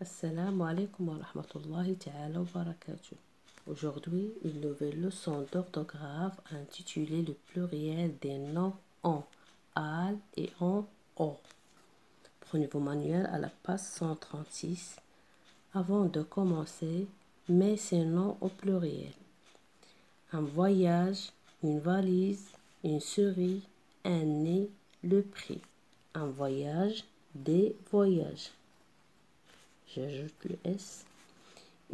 Assalamu alaikum wa rahmatullahi ta'ala wa barakatuh. Aujourd'hui, une nouvelle leçon d'orthographe intitulée le pluriel des noms en al et en o. Prenez vos manuels à la page 136. Avant de commencer, mets ces noms au pluriel. Un voyage, une valise, une souris, un nez, le prix. Un voyage, des voyages. J'ajoute le S.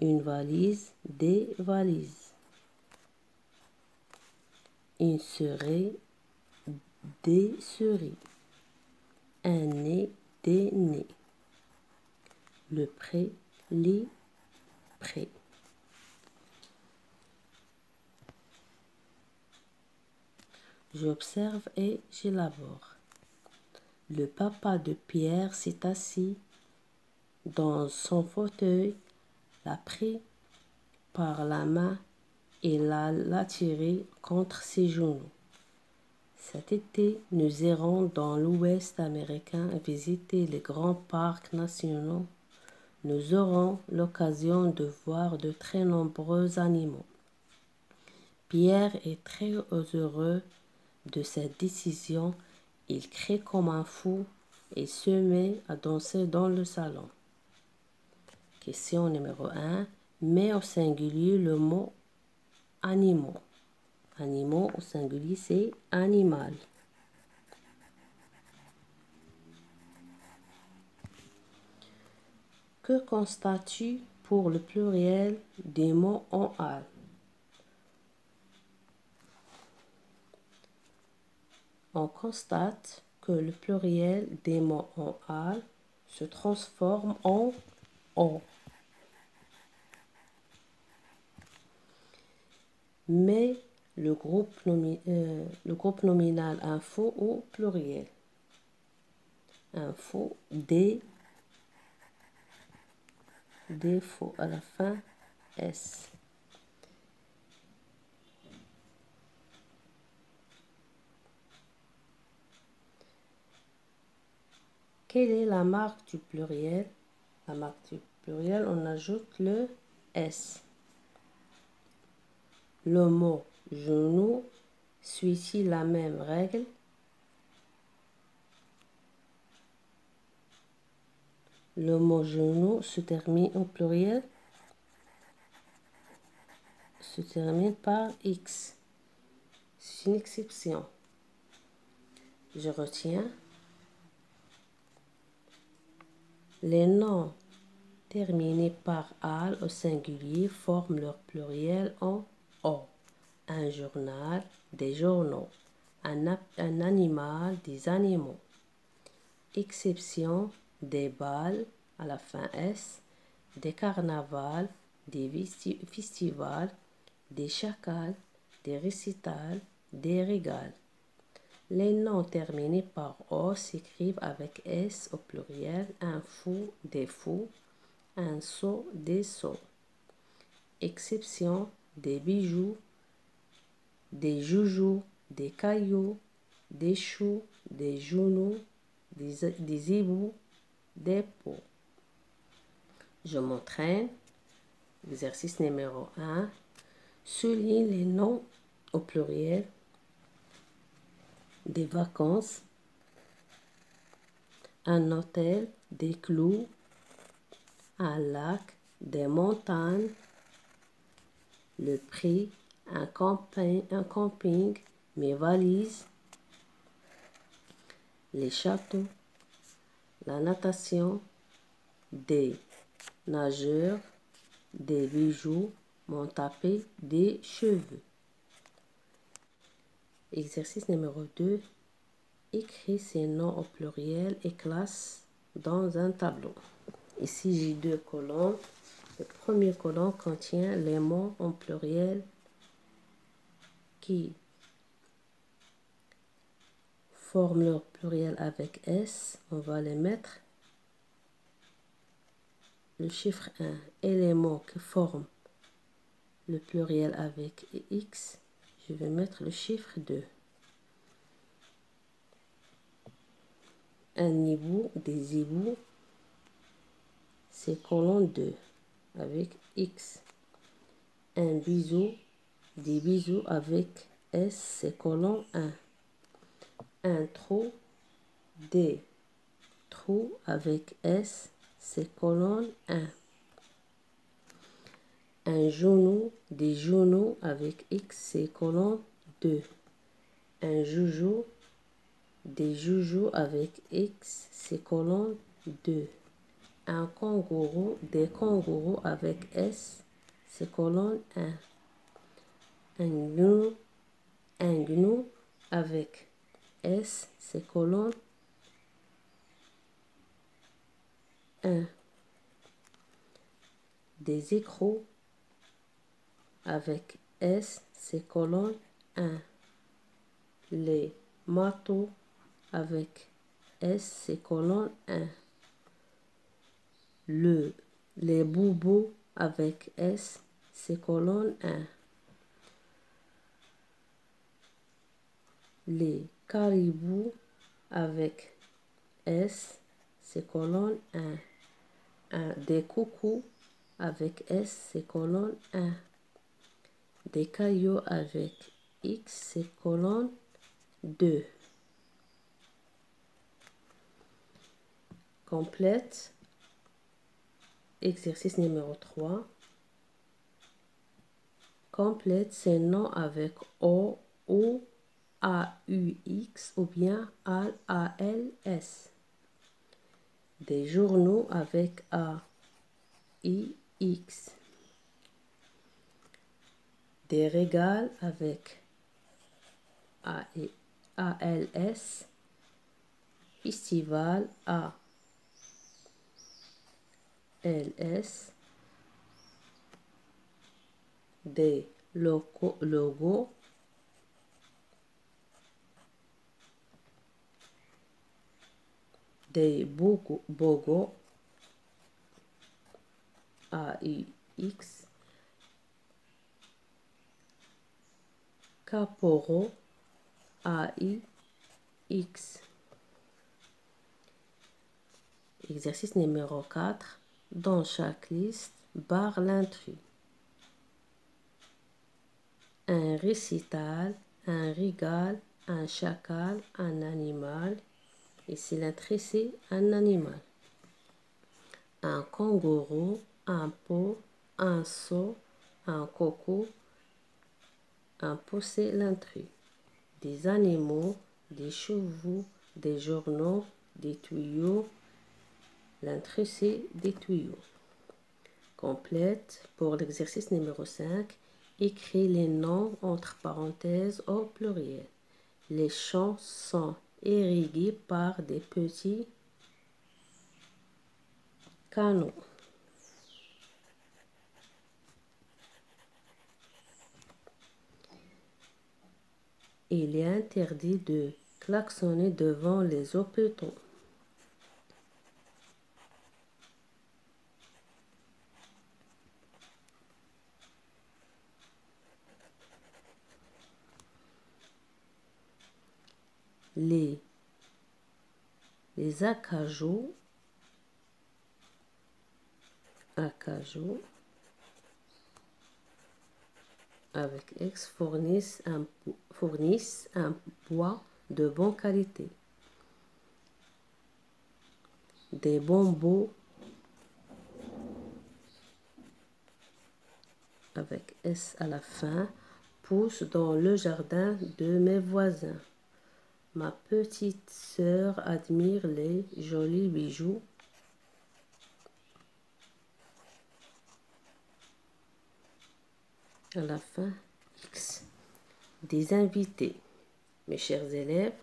Une valise, des valises. Une souris, des souris. Un nez, des nez. Le prêt, les prêts. J'observe et j'élabore. Le papa de Pierre s'est assis dans son fauteuil, l'a pris par la main et l'a tiré contre ses genoux. Cet été, nous irons dans l'Ouest américain visiter les grands parcs nationaux. Nous aurons l'occasion de voir de très nombreux animaux. Pierre est très heureux de cette décision. Il crie comme un fou et se met à danser dans le salon. Question numéro 1. Mets au singulier le mot animaux. Animaux au singulier, c'est animal. Que constates-tu pour le pluriel des mots en al? On constate que le pluriel des mots en al se transforme en o. Mais le groupe nominal info au pluriel. Info, des, défaut à la fin, S. Quelle est la marque du pluriel? La marque du pluriel, on ajoute le S. Le mot genou suit-il la même règle? Le mot genou se termine au pluriel, se termine par X. C'est une exception. Je retiens. Les noms terminés par al au singulier forment leur pluriel en o. Un journal, des journaux. Un animal, des animaux. Exception, des bals, à la fin S, des carnavals, des festivals, des chacals, des récitals, des régals. Les noms terminés par O s'écrivent avec S au pluriel, un fou, des fous, un seau, des seaux. Exception, des bijoux, des joujoux, des cailloux, des choux, des genoux, des ébouts, des pots. Je m'entraîne. Exercice numéro 1. Souligne les noms au pluriel des vacances, un hôtel, des clous, un lac, des montagnes, le prix, un camping, mes valises, les châteaux, la natation, des nageurs, des bijoux, mon tapis, des cheveux. Exercice numéro 2. Écris ces noms au pluriel et classe dans un tableau. Ici, j'ai 2 colonnes. Le premier colonne contient les mots en pluriel qui forment leur pluriel avec S. On va les mettre le chiffre 1. Et les mots qui forment le pluriel avec X, je vais mettre le chiffre 2. Un hibou, des hiboux, c'est colonne 2 avec X. Un bisou, des bisous avec S, c'est colonne 1. Un trou, des trous avec S, c'est colonne 1. Un genou, des genoux avec X, c'est colonne 2. Un joujou, des joujoux avec X, c'est colonne 2. Un kangourou, des kangourous avec S, c'est colonne 1. Un gnou avec S, c'est colonne 1. Des écrous avec S, c'est colonne 1. Les marteaux avec S, c'est colonne 1. Les boubous avec S, c'est colonne 1. Les caribous avec S, c'est colonne 1. Des coucous avec S, c'est colonne 1. Des cailloux avec X, c'est colonne 2. Complète. Exercice numéro 3. Complète ces noms avec O, O, A, U, X ou bien A, L, S. Des journaux avec A, I, X. Des régals avec A, L, S. Festival A, L, S. Des logos des bogos AUX, caporaux AIX. Exercice numéro 4. Dans chaque liste, barre l'intrus. Un récital, un régal, un chacal, un animal. Ici l'intrus c'est un animal. Un kangourou, un pot, un seau, un coco, un pot c'est l'intrus. Des animaux, des chevaux, des journaux, des tuyaux. L'intrus c'est des tuyaux. Complète pour l'exercice numéro 5. Écris les noms entre parenthèses au pluriel. Les champs sont irrigués par des petits canaux. Il est interdit de klaxonner devant les hôpitaux. Les acajou avec X fournissent un bois de bonne qualité. Des bonbons avec S à la fin poussent dans le jardin de mes voisins. Ma petite sœur admire les jolis bijoux à la fin X des invités. Mes chers élèves,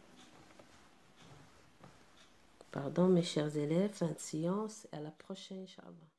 fin de séance, à la prochaine, Inch'Allah.